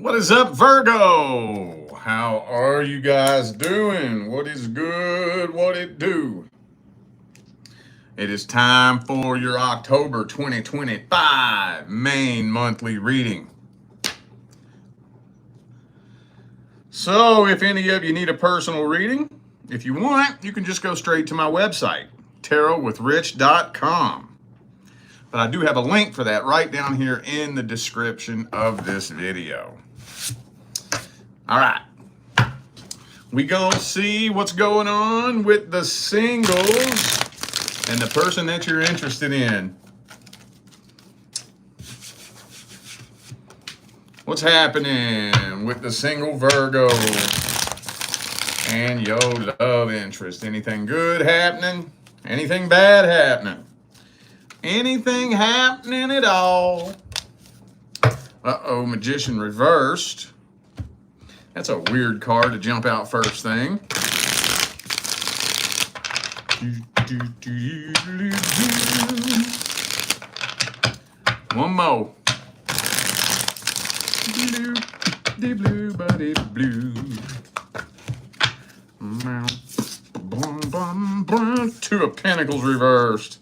What is up, Virgo? How are you guys doing? What is good? What it do? It is time for your October 2025 main monthly reading. So, if any of you need a personal reading, if you want, you can just go straight to my website, tarotwithrich.com. But I do have a link for that right down here in the description of this video. All right. We gonna see what's going on with the singles and the person that you're interested in. What's happening with the single Virgo and your love interest? Anything good happening? Anything bad happening? Anything happening at all? Uh-oh, Magician reversed. That's a weird card to jump out first thing. One more. Blue, blue, buddy, blue. Two of Pentacles reversed.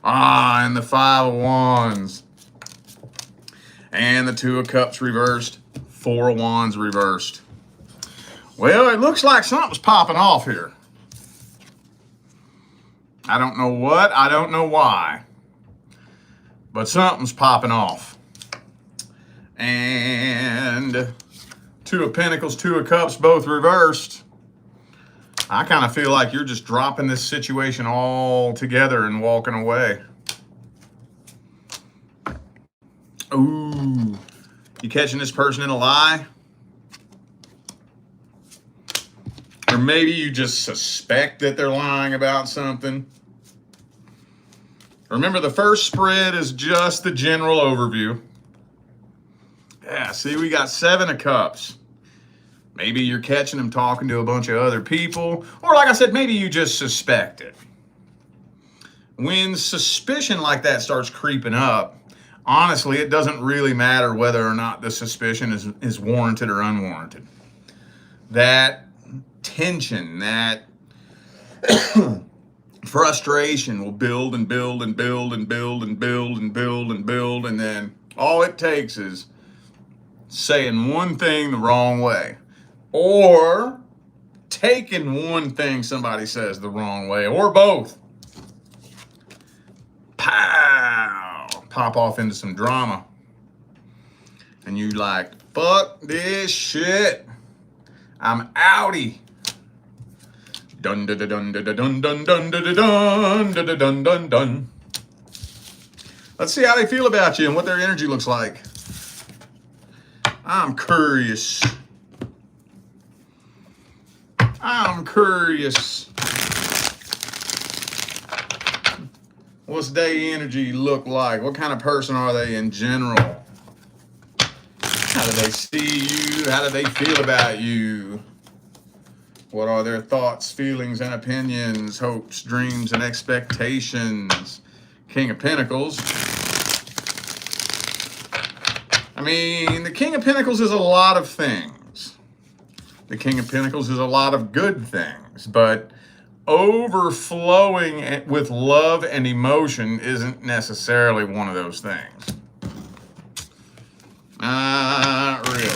Ah, and the Five of Wands. And the Two of Cups reversed. Four of Wands reversed. Well, it looks like something's popping off here. I don't know what, I don't know why, but something's popping off. And Two of Pentacles, Two of Cups, both reversed. I kind of feel like you're just dropping this situation all together and walking away. Ooh, you catching this person in a lie? Or maybe you just suspect that they're lying about something. Remember, the first spread is just the general overview. Yeah, see, we got Seven of Cups. Maybe you're catching them talking to a bunch of other people. Or like I said, maybe you just suspect it. When suspicion like that starts creeping up, honestly, it doesn't really matter whether or not the suspicion is warranted or unwarranted. That tension, that frustration will build and build and build and build and build and build and build, and then all it takes is saying one thing the wrong way, or taking one thing somebody says the wrong way, or both. Pow! Pop off into some drama. And you like, fuck this shit. I'm outie. Dun dun dun dun dun dun dun dun dun dun dun dun dun dun. Let's see how they feel about you and what their energy looks like. I'm curious. I'm curious. What's their energy look like? What kind of person are they in general? How do they see you? How do they feel about you? What are their thoughts, feelings, and opinions, hopes, dreams, and expectations? King of Pentacles. I mean, the King of Pentacles is a lot of things. The King of Pentacles is a lot of good things, but overflowing with love and emotion isn't necessarily one of those things. Not really.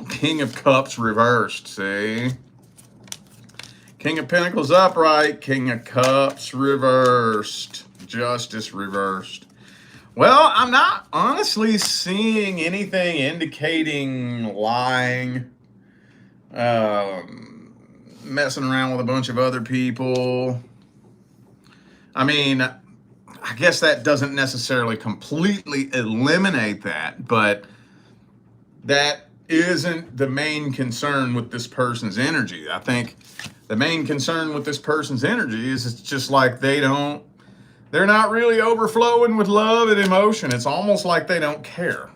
King of Cups reversed, see? King of Pentacles upright, King of Cups reversed, Justice reversed. Well, I'm not honestly seeing anything indicating lying, messing around with a bunch of other people. I mean, I guess that doesn't necessarily completely eliminate that, but that isn't the main concern with this person's energy. I think the main concern with this person's energy is it's just like they're not really overflowing with love and emotion. It's almost like they don't care.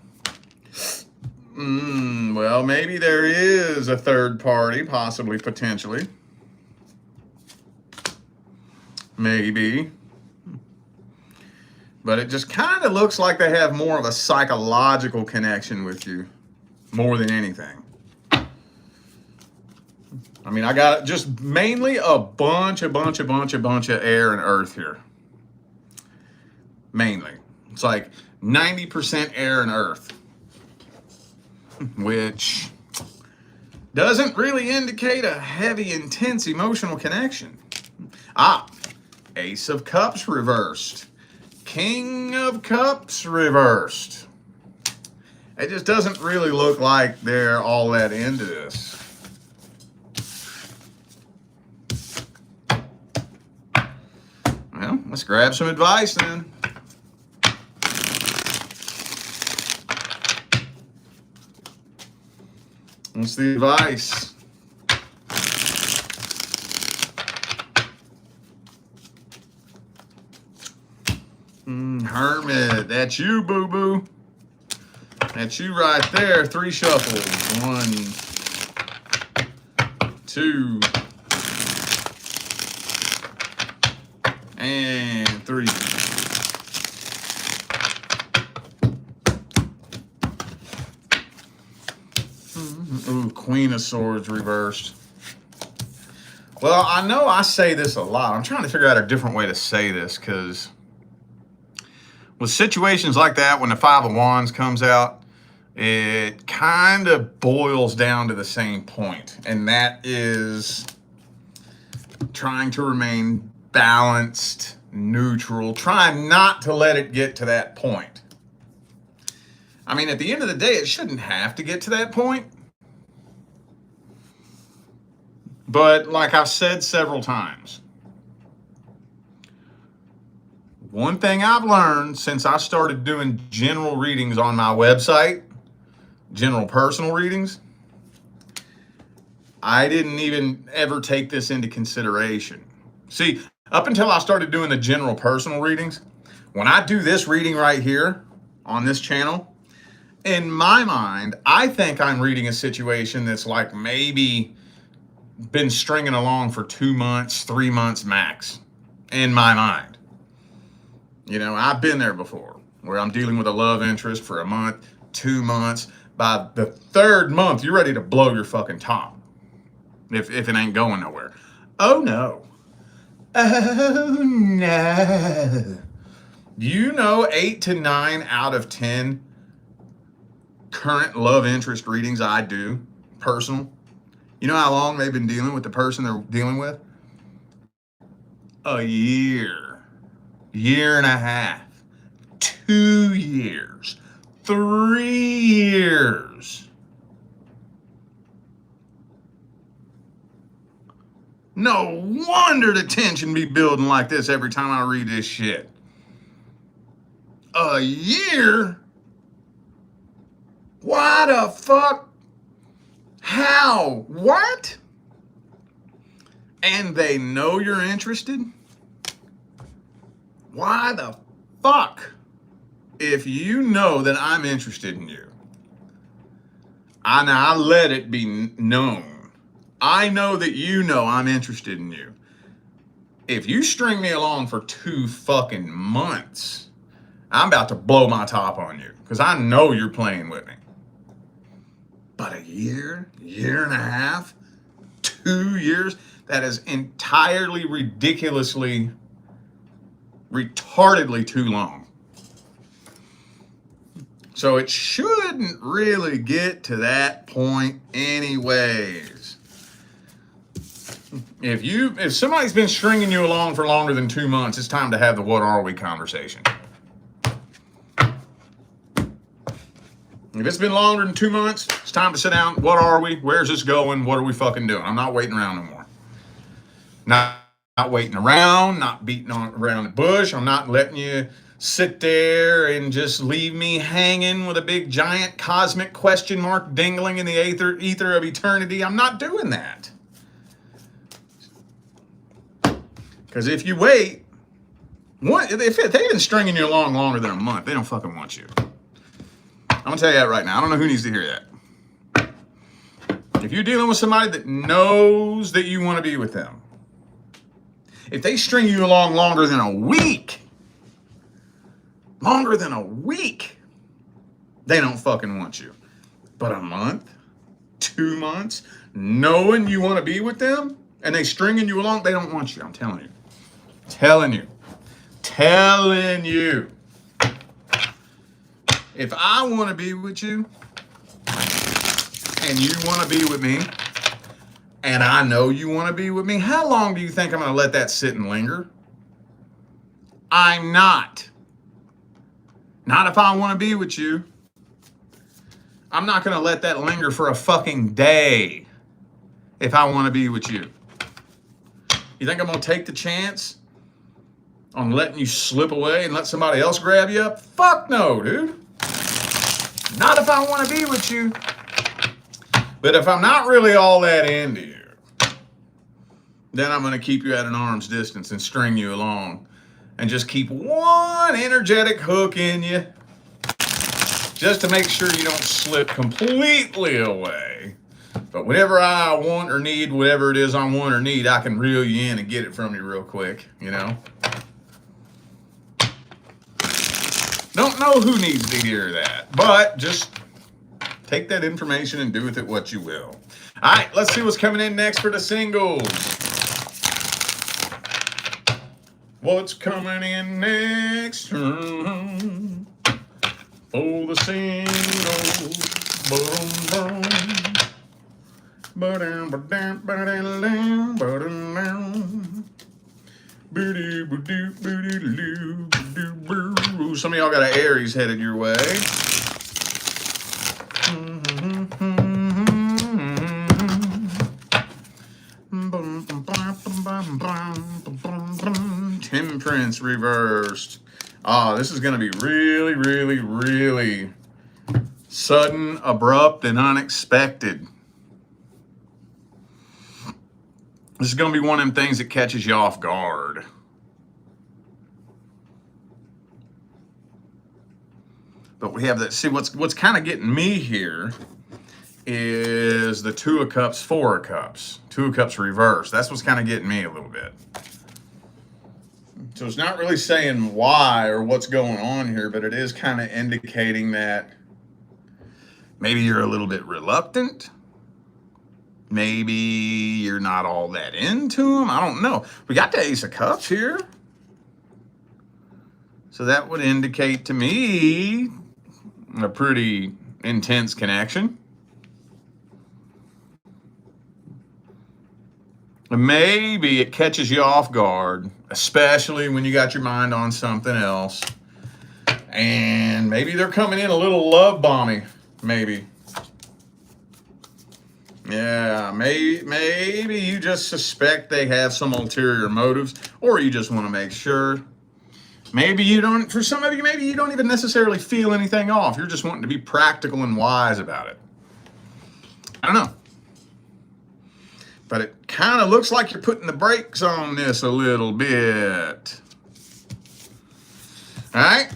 Well, maybe there is a third party, possibly, potentially. maybe. But it just kind of looks like they have more of a psychological connection with you more than anything. I mean, I got just mainly a bunch of air and earth here. Mainly. It's like 90% air and earth, which doesn't really indicate a heavy, intense emotional connection. Ace of Cups reversed. King of Cups reversed. It just doesn't really look like they're all that into this. Well, let's grab some advice then. What's the advice? Hermit, that's you, boo-boo. That's you right there. 3 shuffles. 1, 2, and 3. Ooh, Queen of Swords reversed. Well, I know I say this a lot. I'm trying to figure out a different way to say this, because with situations like that, when the 5 of Wands comes out, it kind of boils down to the same point, and that is trying to remain balanced, neutral, trying not to let it get to that point. I mean, at the end of the day, it shouldn't have to get to that point. But like I've said several times, one thing I've learned since I started doing general readings on my website, general personal readings, I didn't even ever take this into consideration. See, up until I started doing the general personal readings, when I do this reading right here on this channel, in my mind, I think I'm reading a situation that's like maybe been stringing along for 2 months, 3 months max, in my mind. You know, I've been there before, where I'm dealing with a love interest for a month, 2 months. By the 3rd month, you're ready to blow your fucking top, if it ain't going nowhere. Oh no. Oh no. You know, 8 to 9 out of 10 current love interest readings I do, personal, you know how long they've been dealing with the person they're dealing with? A year, year and a half, 2 years, 3 years. No wonder the tension be building like this every time I read this shit. A year? Why the fuck? How? What? And they know you're interested? Why the fuck? If you know that I'm interested in you, I let it be known. I know that you know I'm interested in you. If you string me along for 2 fucking months, I'm about to blow my top on you, because I know you're playing with me. But a year, year and a half, 2 years, that is entirely ridiculously, retardedly too long. So it shouldn't really get to that point anyways. If somebody's been stringing you along for longer than 2 months, it's time to have the what are we conversation. If it's been longer than 2 months, it's time to sit down. What are we? Where's this going? What are we fucking doing? I'm not waiting around no more. Not waiting around, not beating around the bush. I'm not letting you sit there and just leave me hanging with a big giant cosmic question mark dangling in the ether of eternity. I'm not doing that. Because if you wait, if they've been stringing you along longer than a month, they don't fucking want you. I'm going to tell you that right now. I don't know who needs to hear that. If you're dealing with somebody that knows that you want to be with them, If they string you along longer than a week, they don't fucking want you. But a month, 2 months, knowing you want to be with them, and they stringing you along, they don't want you. I'm telling you. Telling you. If I want to be with you, and you want to be with me, and I know you want to be with me, how long do you think I'm going to let that sit and linger? I'm not. Not if I want to be with you. I'm not going to let that linger for a fucking day if I want to be with you. You think I'm going to take the chance on letting you slip away and let somebody else grab you up? Fuck no, dude. Not if I want to be with you. But if I'm not really all that into you, then I'm going to keep you at an arm's distance and string you along and just keep one energetic hook in you just to make sure you don't slip completely away. But whenever I want or need, whatever it is I want or need, I can reel you in and get it from you real quick, you know? Don't know who needs to hear that, but just take that information and do with it what you will. All right, let's see what's coming in next for the singles. What's coming in next for the singles? Some of y'all got an Aries headed your way. Temperance reversed. This is going to be really, really, really sudden, abrupt, and unexpected. This is going to be one of them things that catches you off guard. But we have that. See, what's kind of getting me here is the 2 of Cups, 4 of Cups. 2 of Cups reversed. That's what's kind of getting me a little bit. So it's not really saying why or what's going on here, but it is kind of indicating that maybe you're a little bit reluctant. Maybe you're not all that into them. I don't know. We got the Ace of Cups here. So that would indicate to me a pretty intense connection. Maybe it catches you off guard, especially when you got your mind on something else. And maybe they're coming in a little love bombing, maybe. Yeah, maybe you just suspect they have some ulterior motives, or you just want to make sure. Maybe you don't, for some of you, maybe you don't even necessarily feel anything off. You're just wanting to be practical and wise about it. I don't know. But it kind of looks like you're putting the brakes on this a little bit. All right.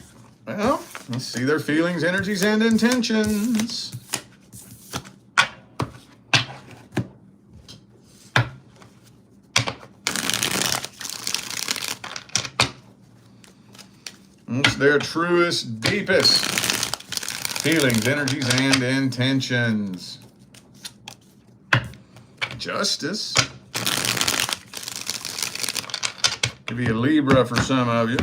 Well, let's see their feelings, energies, and intentions. What's their truest, deepest feelings, energies, and intentions? Justice. Could be a Libra for some of you.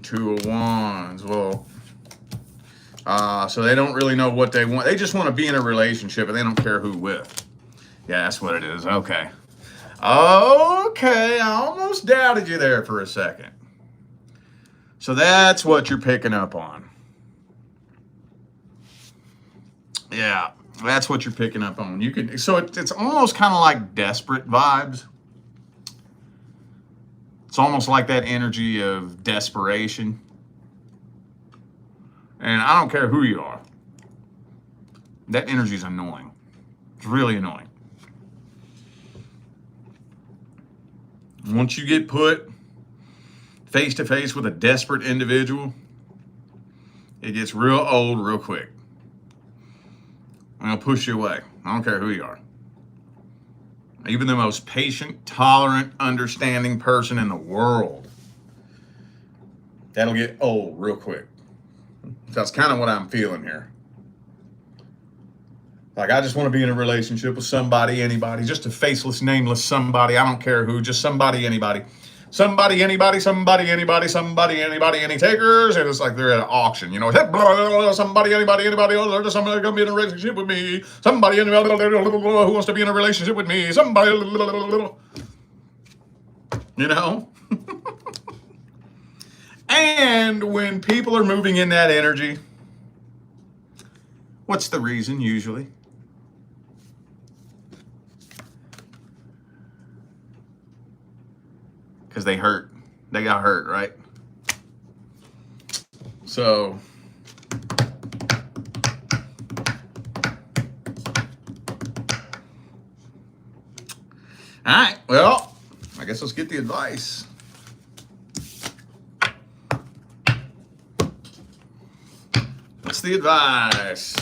2 of Wands. Well, so they don't really know what they want. They just want to be in a relationship, and they don't care who with. Yeah, that's what it is. Okay. Okay, I almost doubted you there for a second. So that's what you're picking up on. Yeah, that's what you're picking up on. You can, so it's almost kind of like desperate vibes. It's almost like that energy of desperation. And I don't care who you are. That energy is annoying. It's really annoying. Once you get put face to face with a desperate individual, it gets real old real quick. I'm going to push you away. I don't care who you are. even the most patient, tolerant, understanding person in the world, that'll get old real quick. That's kind of what I'm feeling here. Like, I just want to be in a relationship with somebody, anybody, just a faceless, nameless somebody. I don't care who, just somebody, anybody. Somebody, anybody, somebody, anybody, somebody, anybody, any takers. And it's like they're at an auction, you know. Somebody, anybody, somebody gonna be in a relationship with me. Somebody, anybody, who wants to be in a relationship with me. Somebody, you know. And when people are moving in that energy, what's the reason usually? Because they hurt. They got hurt, right? So, all right, well, I guess let's get the advice. What's the advice?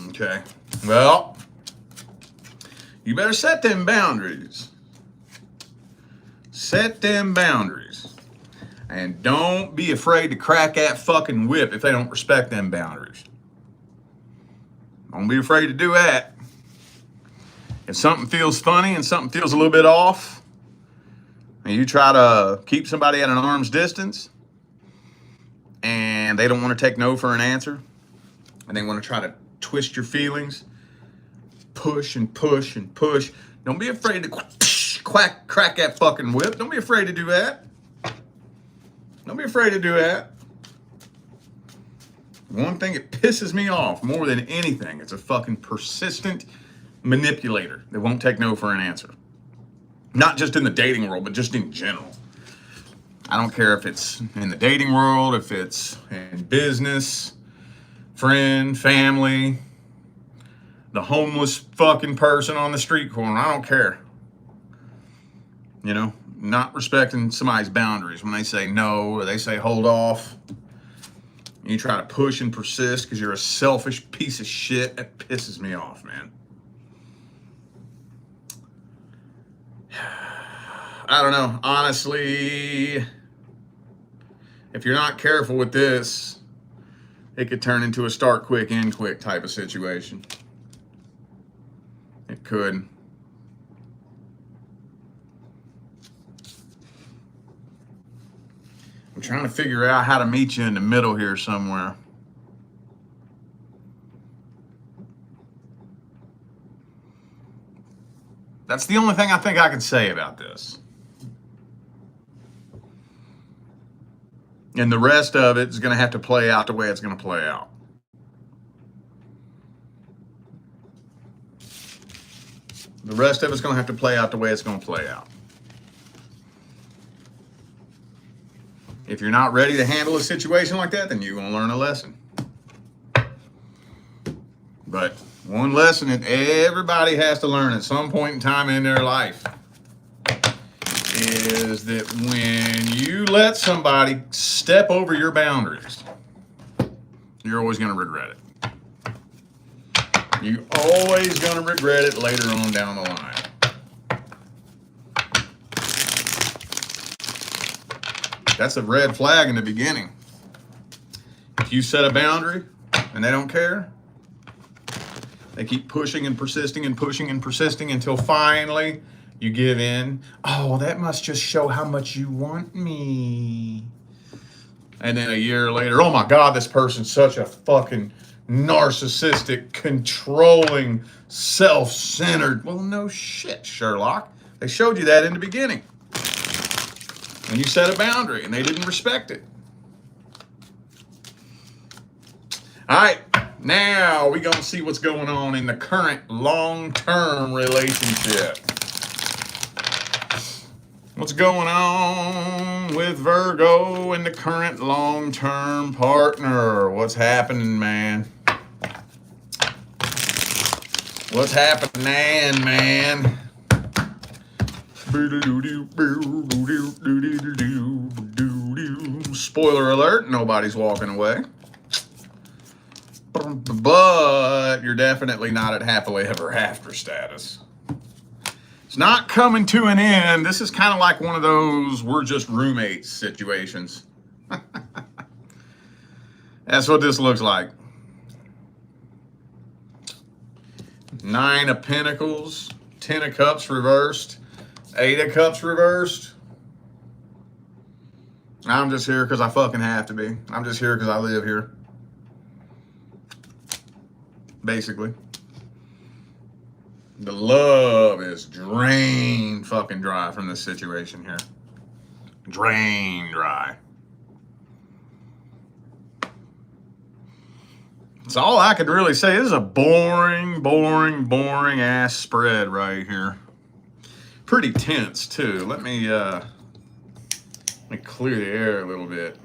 Okay. Well, you better set them boundaries. Set them boundaries. And don't be afraid to crack that fucking whip if they don't respect them boundaries. Don't be afraid to do that. If something feels funny and something feels a little bit off, and you try to keep somebody at an arm's distance, and they don't want to take no for an answer, and they want to try to twist your feelings, push and push and push, don't be afraid to crack that fucking whip. Don't be afraid to do that. Don't be afraid to do that. One thing that pisses me off more than anything, it's a fucking persistent manipulator that won't take no for an answer. Not just in the dating world, but just in general. I don't care if it's in the dating world, if it's in business, friend, family, the homeless fucking person on the street corner. I don't care. You know, not respecting somebody's boundaries. When they say no or they say hold off, you try to push and persist because you're a selfish piece of shit. That pisses me off, man. I don't know. Honestly, if you're not careful with this, it could turn into a start quick, end quick type of situation. It could. I'm trying to figure out how to meet you in the middle here somewhere. That's the only thing I think I can say about this. And the rest of it is going to have to play out the way it's going to play out. The rest of it's going to have to play out the way it's going to play out. If you're not ready to handle a situation like that, then you're going to learn a lesson. But one lesson that everybody has to learn at some point in time in their life is that when you let somebody step over your boundaries, you're always going to regret it. You're always going to regret it later on down the line. That's a red flag in the beginning. If you set a boundary and they don't care, they keep pushing and persisting and pushing and persisting until finally you give in. Oh, that must just show how much you want me. And then a year later, oh my God, this person's such a fucking narcissistic, controlling, self-centered. Well, no shit, Sherlock. They showed you that in the beginning. When you set a boundary and they didn't respect it. All right, now we're going to see what's going on in the current long-term relationship. What's going on with Virgo and the current long-term partner? What's happening, man? What's happening, man? Spoiler alert, nobody's walking away. But you're definitely not at happily ever after status. It's not coming to an end. This is kind of like one of those we're just roommates situations. That's what this looks like. 9 of Pentacles, 10 of Cups reversed, 8 of Cups reversed. I'm just here because I fucking have to be. I'm just here because I live here. Basically. The love is drained fucking dry from this situation here. Drained dry. That's all I could really say. This is a boring ass spread right here. Pretty tense too. Let me clear the air a little bit.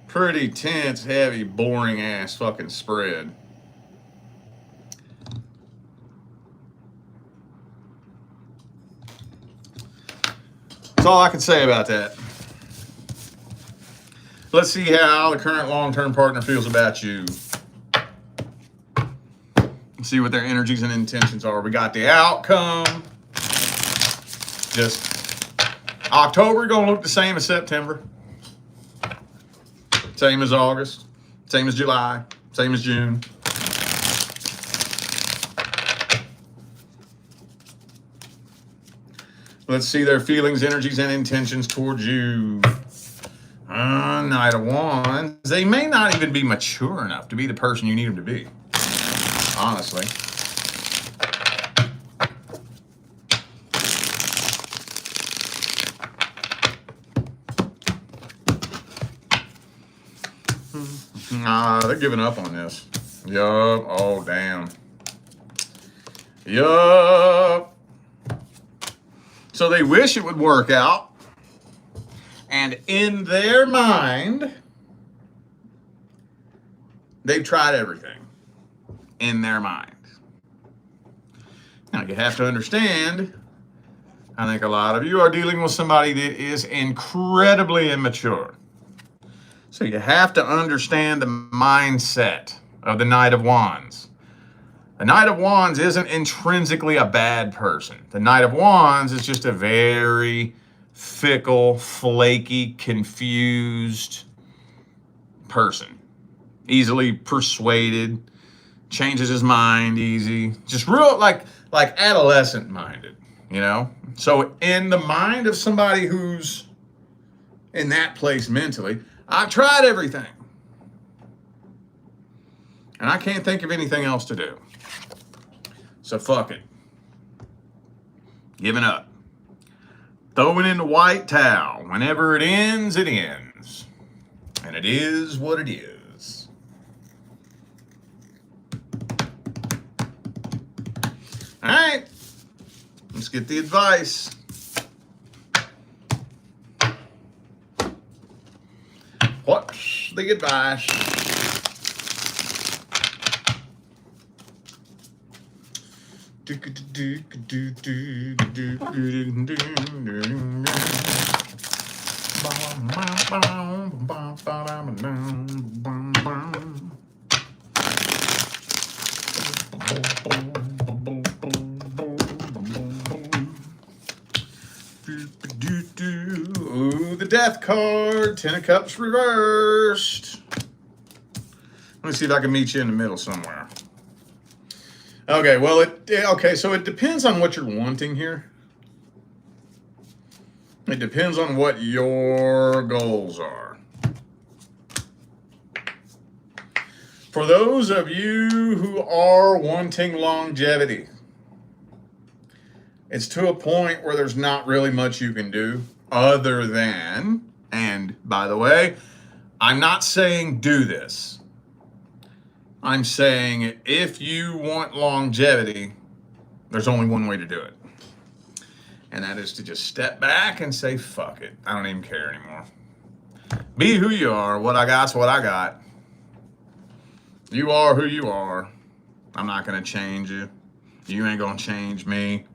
Pretty tense, heavy, boring ass fucking spread. That's all I can say about that. Let's see how the current long-term partner feels about you. See what their energies and intentions are. We got the outcome. Just October gonna look the same as September. Same as August. Same as July. Same as June. Let's see their feelings, energies, and intentions towards you. Knight of Wands. They may not even be mature enough to be the person you need them to be. Honestly. They're giving up on this. Yup. Oh, damn. Yup. So they wish it would work out. And in their mind, they've tried everything. In their mind. Now, you have to understand, I think a lot of you are dealing with somebody that is incredibly immature. So you have to understand the mindset of the Knight of Wands. The Knight of Wands isn't intrinsically a bad person. The Knight of Wands is just a very fickle, flaky, confused person. Easily persuaded, changes his mind easy. Just real like adolescent minded, you know? So in the mind of somebody who's in that place mentally, I've tried everything. And I can't think of anything else to do. So fuck it. Giving up. Throwing in the white towel. Whenever it ends, it ends. And it is what it is. All right. Let's get the advice. What's the advice? Ooh, the Death card, 10 of Cups reversed. Let me see if I can meet you in the middle somewhere. Okay, well, so it depends on what you're wanting here. It depends on what your goals are. For those of you who are wanting longevity, it's to a point where there's not really much you can do other than, and by the way, I'm not saying do this. I'm saying if you want longevity, there's only one way to do it. And that is to just step back and say, fuck it. I don't even care anymore. Be who you are. What I got's what I got. You are who you are. I'm not going to change you. You ain't going to change me.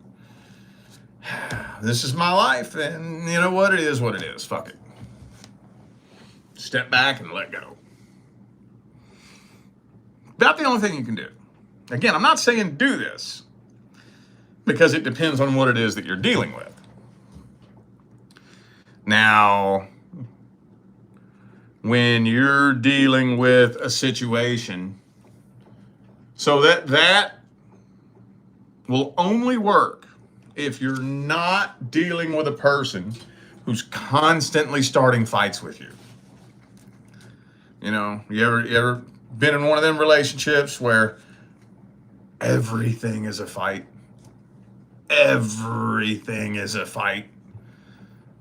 this is my life, and you know what? It is what it is. Fuck it. Step back and let go. About the only thing you can do. Again, I'm not saying do this, because it depends on what it is that you're dealing with. Now, when you're dealing with a situation, so that will only work if you're not dealing with a person who's constantly starting fights with you. You know, you ever been in one of them relationships where everything is a fight? Everything is a fight.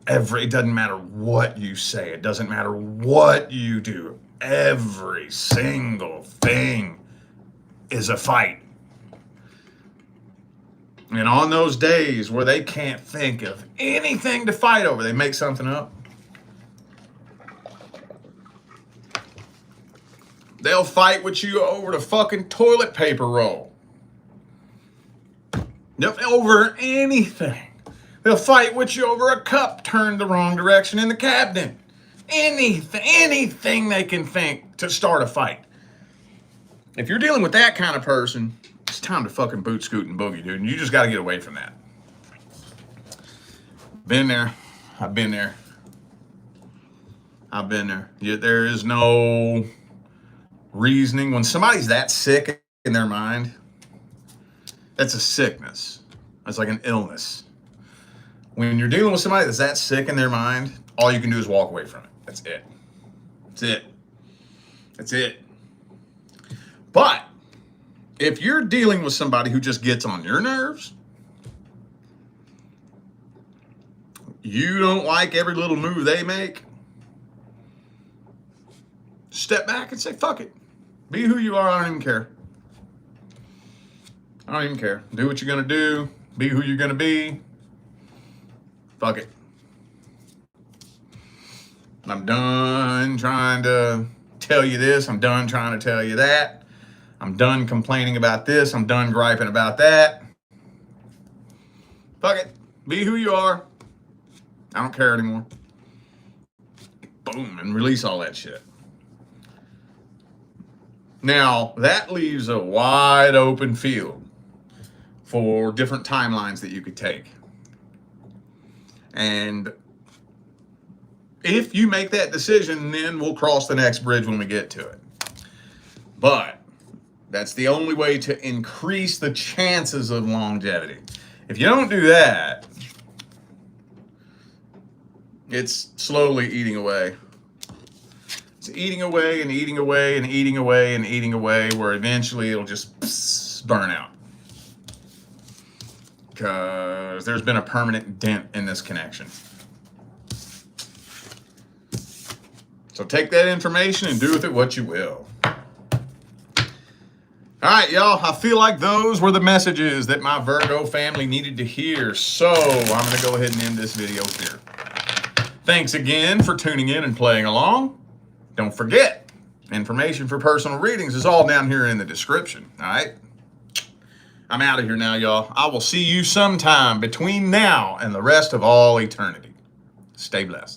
It doesn't matter what you say. It doesn't matter what you do. Every single thing is a fight. And on those days where they can't think of anything to fight over, they make something up. They'll fight with you over the fucking toilet paper roll. Over anything. They'll fight with you over a cup turned the wrong direction in the cabinet. Anything they can think to start a fight. If you're dealing with that kind of person, it's time to fucking boot, scoot, and boogie, dude. And you just got to get away from that. Been there. I've been there. There is no reasoning. When somebody's that sick in their mind, that's a sickness. That's like an illness. When you're dealing with somebody that's that sick in their mind, all you can do is walk away from it. That's it. But if you're dealing with somebody who just gets on your nerves, you don't like every little move they make, step back and say, fuck it. Be who you are. I don't even care. Do what you're going to do. Be who you're going to be. Fuck it. I'm done trying to tell you this. I'm done trying to tell you that. I'm done complaining about this. I'm done griping about that. Fuck it. Be who you are. I don't care anymore. Boom, and release all that shit. Now, that leaves a wide open field for different timelines that you could take. And if you make that decision, then we'll cross the next bridge when we get to it. But that's the only way to increase the chances of longevity. If you don't do that, it's slowly eating away. It's eating away and eating away and eating away and eating away, where eventually it'll just burn out. Because there's been a permanent dent in this connection. So take that information and do with it what you will. All right, y'all, I feel like those were the messages that my Virgo family needed to hear. So I'm going to go ahead and end this video here. Thanks again for tuning in and playing along. Don't forget, information for personal readings is all down here in the description. All right? I'm out of here now, y'all. I will see you sometime between now and the rest of all eternity. Stay blessed.